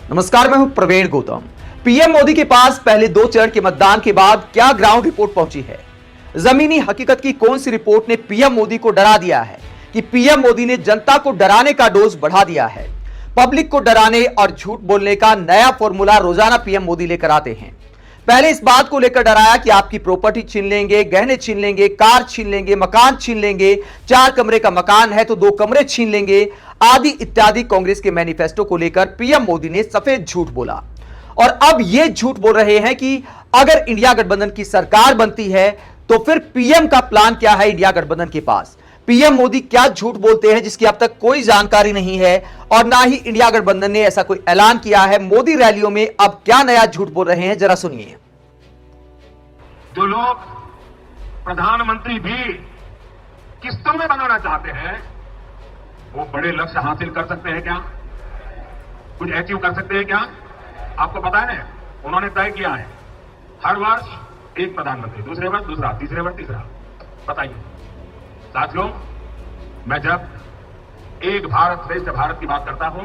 नमस्कार, मैं हूं प्रवीण गौतम। पीएम मोदी के पास पहले 2 चरण के मतदान के बाद क्या ग्राउंड रिपोर्ट पहुंची है? जमीनी हकीकत की कौन सी रिपोर्ट ने पीएम मोदी को डरा दिया है कि पीएम मोदी ने जनता को डराने का डोज बढ़ा दिया है? पब्लिक को डराने और झूठ बोलने का नया फॉर्मूला रोजाना पीएम मोदी लेकर आते हैं। पहले इस बात को लेकर डराया कि आपकी प्रॉपर्टी छीन लेंगे, गहने छीन लेंगे, कार छीन लेंगे, मकान छीन लेंगे, 4 कमरे का मकान है तो 2 कमरे छीन लेंगे, आदि इत्यादि कांग्रेस के मैनिफेस्टो को लेकर पीएम मोदी ने सफेद झूठ बोला। और अब यह झूठ बोल रहे हैं कि अगर इंडिया गठबंधन की सरकार बनती है तो फिर पीएम का प्लान क्या है इंडिया गठबंधन के पास? पीएम मोदी क्या झूठ बोलते हैं जिसकी अब तक कोई जानकारी नहीं है और ना ही इंडिया गठबंधन ने ऐसा कोई ऐलान किया है। मोदी रैलियों में अब क्या नया झूठ बोल रहे हैं, जरा सुनिए। जो लोग प्रधानमंत्री भी किस्तों में बनाना चाहते हैं वो बड़े लक्ष्य हासिल कर सकते हैं क्या? कुछ अचीव कर सकते हैं क्या? आपको पता है ना, उन्होंने तय किया है हर वर्ष एक प्रधानमंत्री, दूसरे वर्ष दूसरा, तीसरे वर्ष तीसरा। बताइए साथियों, मैं जब एक भारत श्रेष्ठ भारत की बात करता हूं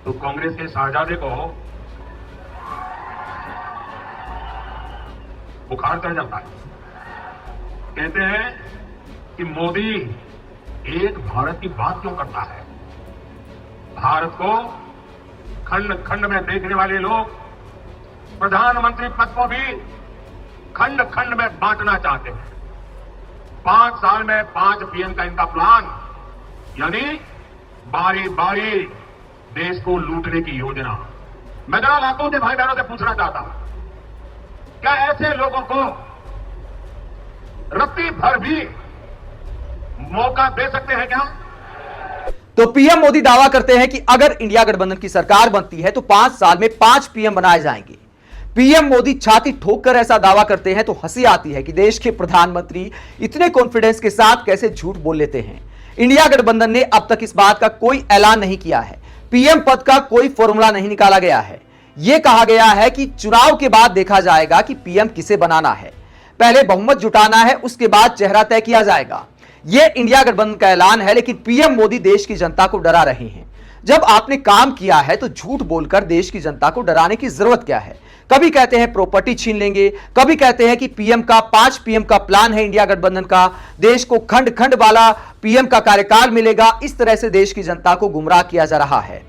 तो कांग्रेस के शहजादे को बुखार चढ़ जाता है। कहते हैं कि मोदी एक भारत की बात क्यों करता है? भारत को खंड खंड में देखने वाले लोग प्रधानमंत्री पद को भी खंड खंड में बांटना चाहते हैं। 5 साल में 5 पीएम का इनका प्लान, यानी बारी बारी देश को लूटने की योजना। मैं जरा लाखों के भाई बहनों से पूछना चाहता हूं, क्या ऐसे लोगों को रत्ती भर भी मौका दे सकते हैं क्या? तो पीएम मोदी दावा करते हैं कि अगर इंडिया गठबंधन की सरकार बनती है तो 5 साल में 5 पीएम बनाए जाएंगे। पीएम मोदी छाती ठोककर ऐसा दावा करते हैं तो हंसी आती है कि देश के प्रधानमंत्री इतने कॉन्फिडेंस के साथ कैसे झूठ बोल लेते हैं। इंडिया गठबंधन ने अब तक इस बात का कोई ऐलान नहीं किया है। पीएम पद का कोई फॉर्मूला नहीं निकाला गया है। यह कहा गया है कि चुनाव के बाद देखा जाएगा कि पीएम किसे बनाना है। पहले बहुमत जुटाना है, उसके बाद चेहरा तय किया जाएगा। यह इंडिया गठबंधन का ऐलान है, लेकिन पीएम मोदी देश की जनता को डरा रहे हैं। जब आपने काम किया है तो झूठ बोलकर देश की जनता को डराने की जरूरत क्या है? कभी कहते हैं प्रॉपर्टी छीन लेंगे, कभी कहते हैं कि पीएम का 5 पीएम का प्लान है इंडिया गठबंधन का, देश को खंड खंड वाला पीएम का कार्यकाल मिलेगा। इस तरह से देश की जनता को गुमराह किया जा रहा है,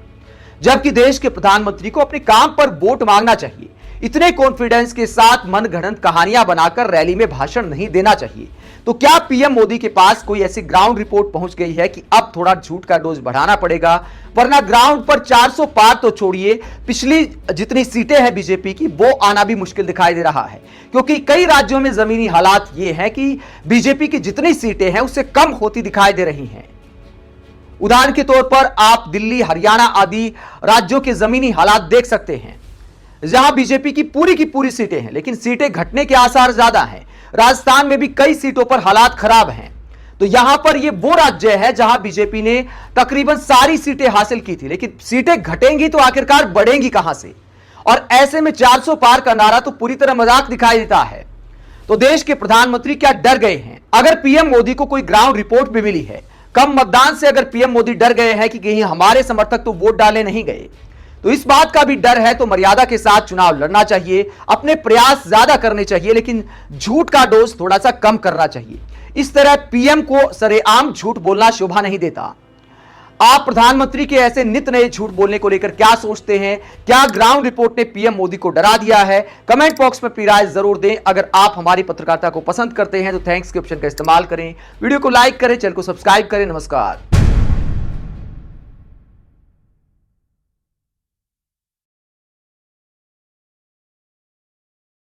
जबकि देश के प्रधानमंत्री को अपने काम पर वोट मांगना चाहिए। इतने कॉन्फिडेंस के साथ मनगढ़ंत कहानियां बनाकर रैली में भाषण नहीं देना चाहिए। तो क्या पीएम मोदी के पास कोई ऐसी ग्राउंड रिपोर्ट पहुंच गई है कि अब थोड़ा झूठ का डोज बढ़ाना पड़ेगा? वरना ग्राउंड पर 400 पार तो छोड़िए, पिछली जितनी सीटें हैं बीजेपी की वो आना भी मुश्किल दिखाई दे रहा है, क्योंकि कई राज्यों में जमीनी हालात ये हैं कि बीजेपी की जितनी सीटें हैं उससे कम होती दिखाई दे रही हैं। उदाहरण के तौर पर आप दिल्ली, हरियाणा आदि राज्यों के जमीनी हालात देख सकते हैं, जहां बीजेपी की पूरी सीटें हैं, लेकिन सीटें घटने के आसार ज्यादा हैं। राजस्थान में भी कई सीटों पर हालात खराब हैं। तो यहां पर यह वो राज्य है जहां बीजेपी ने तकरीबन सारी सीटें हासिल की थी, लेकिन सीटें घटेंगी तो आखिरकार बढ़ेंगी कहां से? और ऐसे में 400 पार का नारा तो पूरी तरह मजाक दिखाई देता है। तो देश के प्रधानमंत्री क्या डर गए हैं? अगर पीएम मोदी को कोई ग्राउंड रिपोर्ट भी मिली है, कम मतदान से अगर पीएम मोदी डर गए हैं कि कहीं हमारे समर्थक तो वोट डालने नहीं गए, तो इस बात का भी डर है, तो मर्यादा के साथ चुनाव लड़ना चाहिए, अपने प्रयास ज्यादा करने चाहिए, लेकिन झूठ का डोज थोड़ा सा कम करना चाहिए। इस तरह पीएम को सरेआम झूठ बोलना शोभा नहीं देता। आप प्रधानमंत्री के ऐसे नित नए झूठ बोलने को लेकर क्या सोचते हैं? क्या ग्राउंड रिपोर्ट ने पीएम मोदी को डरा दिया है? कमेंट बॉक्स में अपनी राय जरूर दें। अगर आप हमारी पत्रकारिता को पसंद करते हैं तो थैंक्स के ऑप्शन का इस्तेमाल करें, वीडियो को लाइक करें, चैनल को सब्सक्राइब करें। नमस्कार।